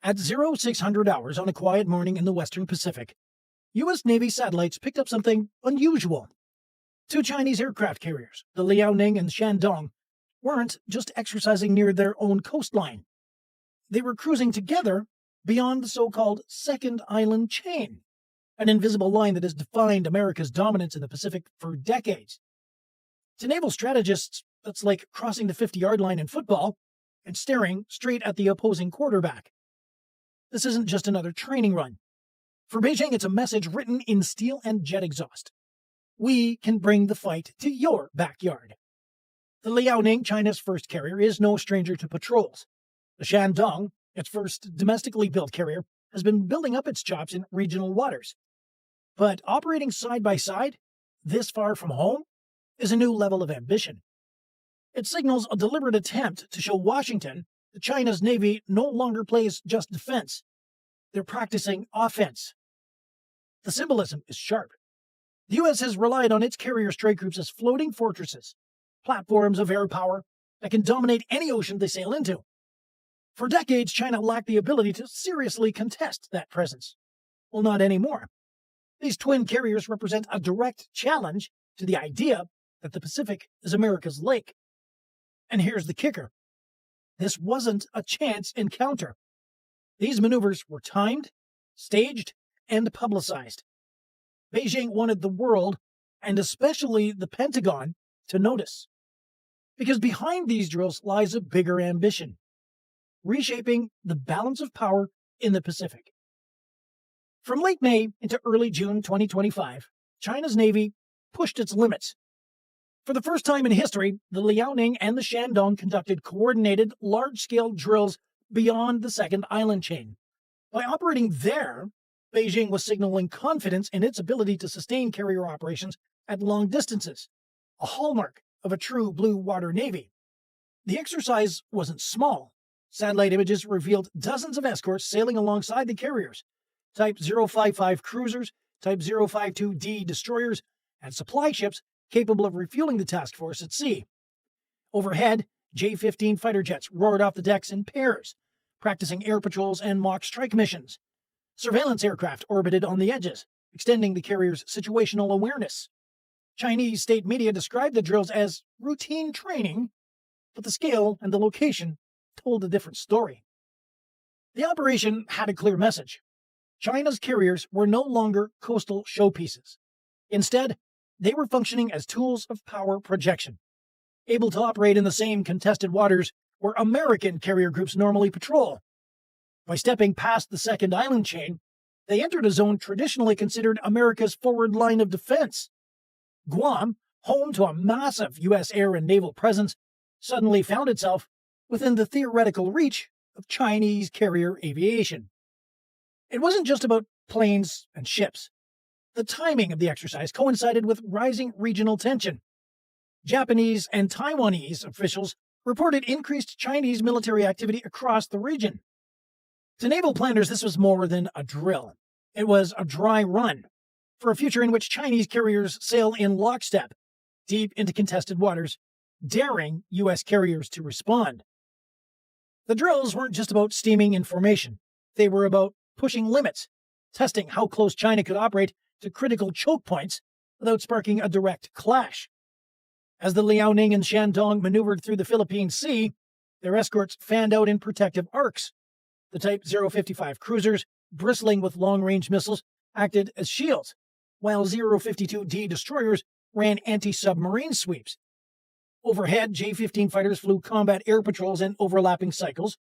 At 0600 hours on a quiet morning in the Western Pacific, U.S. Navy satellites picked up something unusual. Two Chinese aircraft carriers, the Liaoning and Shandong, weren't just exercising near their own coastline. They were cruising together beyond the so-called Second Island Chain, an invisible line that has defined America's dominance in the Pacific for decades. To naval strategists, that's like crossing the 50-yard line in football and staring straight at the opposing quarterback. This isn't just another training run. For Beijing, it's a message written in steel and jet exhaust. We can bring the fight to your backyard. The Liaoning, China's first carrier, is no stranger to patrols. The Shandong, its first domestically built carrier, has been building up its chops in regional waters. But operating side by side, this far from home, is a new level of ambition. It signals a deliberate attempt to show Washington that China's Navy no longer plays just defense. They're practicing offense. The symbolism is sharp. The U.S. has relied on its carrier strike groups as floating fortresses, platforms of air power that can dominate any ocean they sail into. For decades, China lacked the ability to seriously contest that presence. Well, not anymore. These twin carriers represent a direct challenge to the idea that the Pacific is America's lake. And here's the kicker. This wasn't a chance encounter. These maneuvers were timed, staged, and publicized. Beijing wanted the world, and especially the Pentagon, to notice. Because behind these drills lies a bigger ambition: reshaping the balance of power in the Pacific. From late May into early June 2025, China's Navy pushed its limits. For the first time in history, the Liaoning and the Shandong conducted coordinated, large-scale drills beyond the Second Island Chain. By operating there, Beijing was signaling confidence in its ability to sustain carrier operations at long distances, a hallmark of a true blue water navy. The exercise wasn't small. Satellite images revealed dozens of escorts sailing alongside the carriers, Type 055 cruisers, Type 052D destroyers, and supply ships capable of refueling the task force at sea. Overhead, J-15 fighter jets roared off the decks in pairs, practicing air patrols and mock strike missions. Surveillance aircraft orbited on the edges, extending the carrier's situational awareness. Chinese state media described the drills as routine training, but the scale and the location told a different story. The operation had a clear message. China's carriers were no longer coastal showpieces. Instead, they were functioning as tools of power projection, able to operate in the same contested waters where American carrier groups normally patrol. By stepping past the Second Island Chain, they entered a zone traditionally considered America's forward line of defense. Guam, home to a massive U.S. air and naval presence, suddenly found itself within the theoretical reach of Chinese carrier aviation. It wasn't just about planes and ships. The timing of the exercise coincided with rising regional tension. Japanese and Taiwanese officials reported increased Chinese military activity across the region. To naval planners, this was more than a drill. It was a dry run for a future in which Chinese carriers sail in lockstep, deep into contested waters, daring U.S. carriers to respond. The drills weren't just about steaming in formation. They were about pushing limits, testing how close China could operate to critical choke points without sparking a direct clash. As the Liaoning and Shandong maneuvered through the Philippine Sea, their escorts fanned out in protective arcs. The Type 055 cruisers, bristling with long-range missiles, acted as shields, while 052D destroyers ran anti-submarine sweeps. Overhead, J-15 fighters flew combat air patrols in overlapping cycles,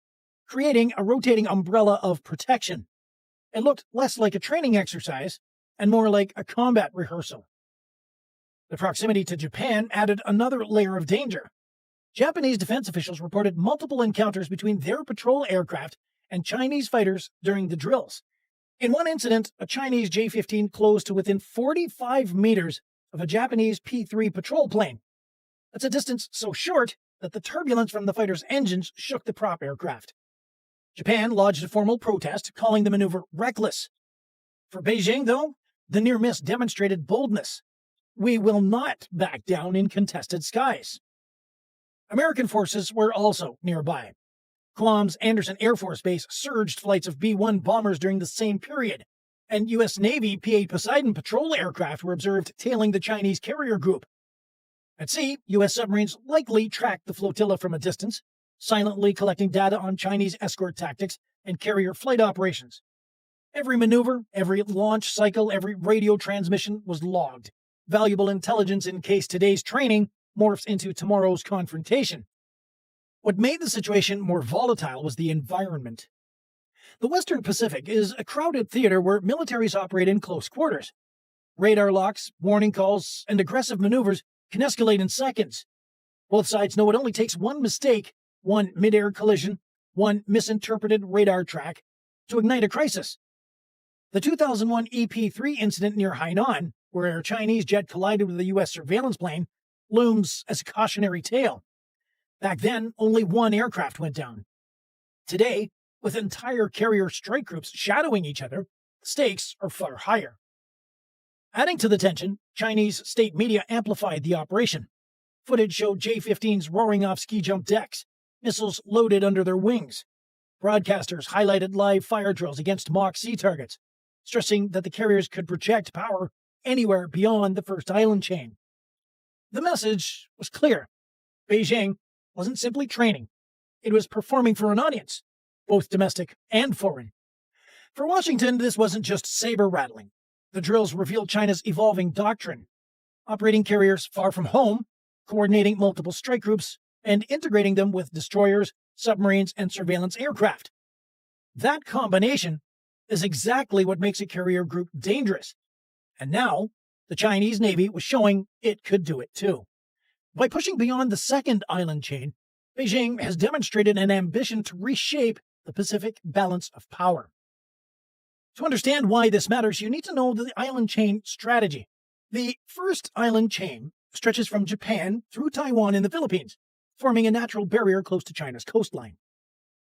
creating a rotating umbrella of protection. It looked less like a training exercise and more like a combat rehearsal. The proximity to Japan added another layer of danger. Japanese defense officials reported multiple encounters between their patrol aircraft and Chinese fighters during the drills. In one incident, a Chinese J-15 closed to within 45 meters of a Japanese P-3 patrol plane. That's a distance so short that the turbulence from the fighter's engines shook the prop aircraft. Japan lodged a formal protest, calling the maneuver reckless. For Beijing, though, the near miss demonstrated boldness. We will not back down in contested skies. American forces were also nearby. Guam's Anderson Air Force Base surged flights of B-1 bombers during the same period, and U.S. Navy P-8 Poseidon patrol aircraft were observed tailing the Chinese carrier group. At sea, U.S. submarines likely tracked the flotilla from a distance, silently collecting data on Chinese escort tactics and carrier flight operations. Every maneuver, every launch cycle, every radio transmission was logged. Valuable intelligence in case today's training morphs into tomorrow's confrontation. What made the situation more volatile was the environment. The Western Pacific is a crowded theater where militaries operate in close quarters. Radar locks, warning calls, and aggressive maneuvers can escalate in seconds. Both sides know it only takes one mistake, one mid-air collision, one misinterpreted radar track, to ignite a crisis. The 2001 EP-3 incident near Hainan, where a Chinese jet collided with a U.S. surveillance plane, looms as a cautionary tale. Back then, only one aircraft went down. Today, with entire carrier strike groups shadowing each other, the stakes are far higher. Adding to the tension, Chinese state media amplified the operation. Footage showed J-15s roaring off ski jump decks, missiles loaded under their wings. Broadcasters highlighted live fire drills against mock sea targets, stressing that the carriers could project power anywhere beyond the first island chain. The message was clear. Beijing wasn't simply training. It was performing for an audience, both domestic and foreign. For Washington, this wasn't just saber-rattling. The drills revealed China's evolving doctrine, operating carriers far from home, coordinating multiple strike groups, and integrating them with destroyers, submarines, and surveillance aircraft. That combination is exactly what makes a carrier group dangerous. And now, the Chinese Navy was showing it could do it too. By pushing beyond the second island chain, Beijing has demonstrated an ambition to reshape the Pacific balance of power. To understand why this matters, you need to know the island chain strategy. The first island chain stretches from Japan through Taiwan and the Philippines, forming a natural barrier close to China's coastline.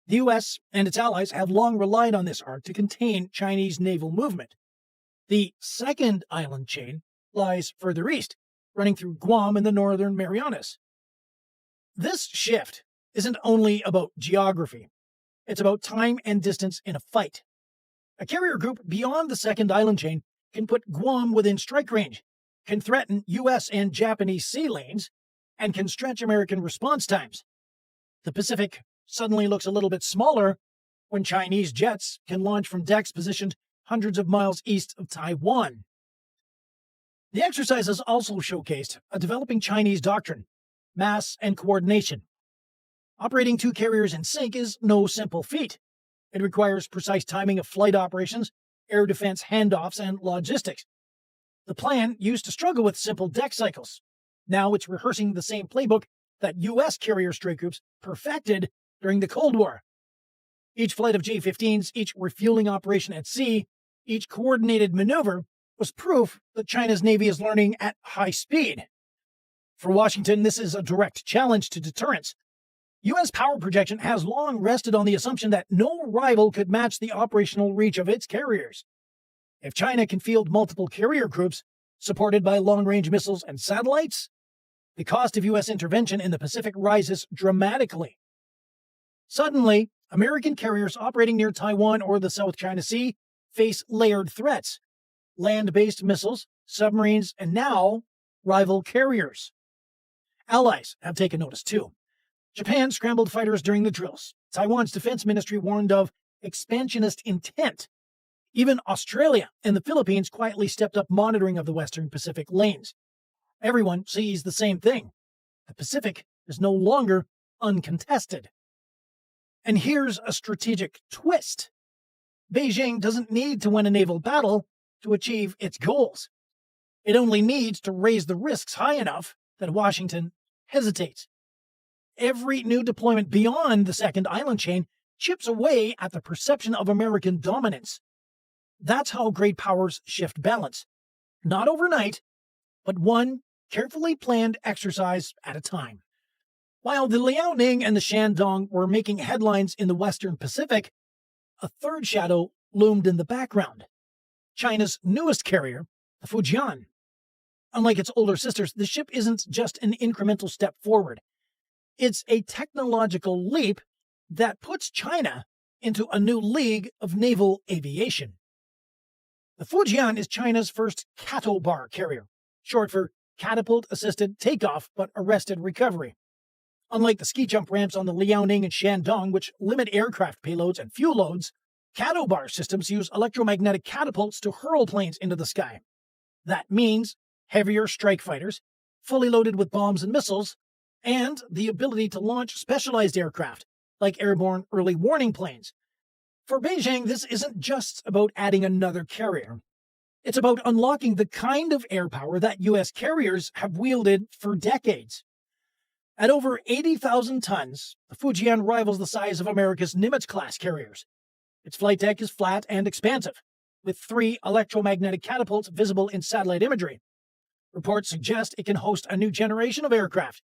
The U.S. and its allies have long relied on this arc to contain Chinese naval movement. The second island chain lies further east, running through Guam and the northern Marianas. This shift isn't only about geography. It's about time and distance in a fight. A carrier group beyond the second island chain can put Guam within strike range, can threaten U.S. and Japanese sea lanes, and can stretch American response times. The Pacific suddenly looks a little bit smaller when Chinese jets can launch from decks positioned hundreds of miles east of Taiwan. The exercises also showcased a developing Chinese doctrine, mass and coordination. Operating two carriers in sync is no simple feat. It requires precise timing of flight operations, air defense handoffs, and logistics. The plan used to struggle with simple deck cycles. Now it's rehearsing the same playbook that U.S. carrier strike groups perfected during the Cold War. Each flight of J-15s, each refueling operation at sea, each coordinated maneuver was proof that China's Navy is learning at high speed. For Washington, this is a direct challenge to deterrence. U.S. power projection has long rested on the assumption that no rival could match the operational reach of its carriers. If China can field multiple carrier groups, supported by long-range missiles and satellites, the cost of U.S. intervention in the Pacific rises dramatically. Suddenly, American carriers operating near Taiwan or the South China Sea face layered threats: land-based missiles, submarines, and now, rival carriers. Allies have taken notice too. Japan scrambled fighters during the drills. Taiwan's defense ministry warned of expansionist intent. Even Australia and the Philippines quietly stepped up monitoring of the Western Pacific lanes. Everyone sees the same thing. The Pacific is no longer uncontested. And here's a strategic twist. Beijing doesn't need to win a naval battle to achieve its goals. It only needs to raise the risks high enough that Washington hesitates. Every new deployment beyond the second island chain chips away at the perception of American dominance. That's how great powers shift balance. Not overnight, but one carefully planned exercise at a time. While the Liaoning and the Shandong were making headlines in the Western Pacific, a third shadow loomed in the background. China's newest carrier, the Fujian. Unlike its older sisters, the ship isn't just an incremental step forward. It's a technological leap that puts China into a new league of naval aviation. The Fujian is China's first cattle bar carrier, short for catapult-assisted takeoff but arrested recovery. Unlike the ski jump ramps on the Liaoning and Shandong, which limit aircraft payloads and fuel loads, cattle bar systems use electromagnetic catapults to hurl planes into the sky. That means heavier strike fighters, fully loaded with bombs and missiles, and the ability to launch specialized aircraft, like airborne early warning planes. For Beijing, this isn't just about adding another carrier. It's about unlocking the kind of air power that U.S. carriers have wielded for decades. At over 80,000 tons, the Fujian rivals the size of America's Nimitz-class carriers. Its flight deck is flat and expansive, with 3 electromagnetic catapults visible in satellite imagery. Reports suggest it can host a new generation of aircraft,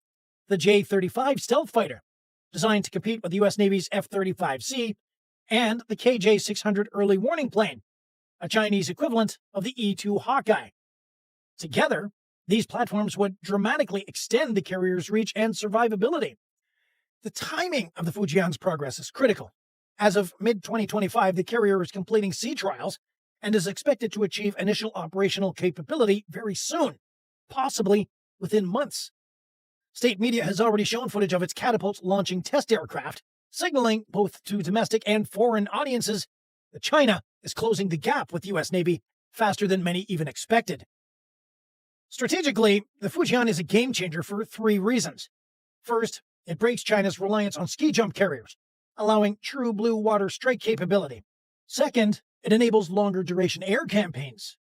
the J-35 stealth fighter, designed to compete with the U.S. Navy's F-35C, and the KJ-600 early warning plane, a Chinese equivalent of the E-2 Hawkeye. Together, these platforms would dramatically extend the carrier's reach and survivability. The timing of the Fujian's progress is critical. As of mid-2025, the carrier is completing sea trials and is expected to achieve initial operational capability very soon, possibly within months. State media has already shown footage of its catapults launching test aircraft, signaling both to domestic and foreign audiences that China is closing the gap with the U.S. Navy faster than many even expected. Strategically, the Fujian is a game changer for 3 reasons. First, it breaks China's reliance on ski jump carriers, allowing true blue water strike capability. Second, it enables longer duration air campaigns.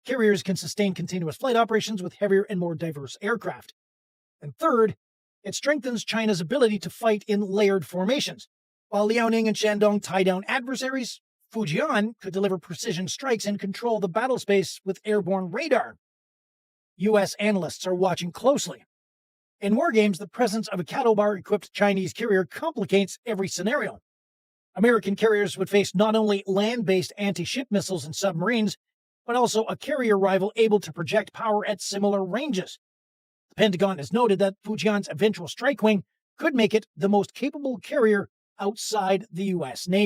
Carriers can sustain continuous flight operations with heavier and more diverse aircraft. And third, it strengthens China's ability to fight in layered formations. While Liaoning and Shandong tie down adversaries, Fujian could deliver precision strikes and control the battle space with airborne radar. U.S. analysts are watching closely. In wargames, the presence of a cattle bar-equipped Chinese carrier complicates every scenario. American carriers would face not only land-based anti-ship missiles and submarines, but also a carrier rival able to project power at similar ranges. The Pentagon has noted that Fujian's eventual strike wing could make it the most capable carrier outside the U.S. Navy.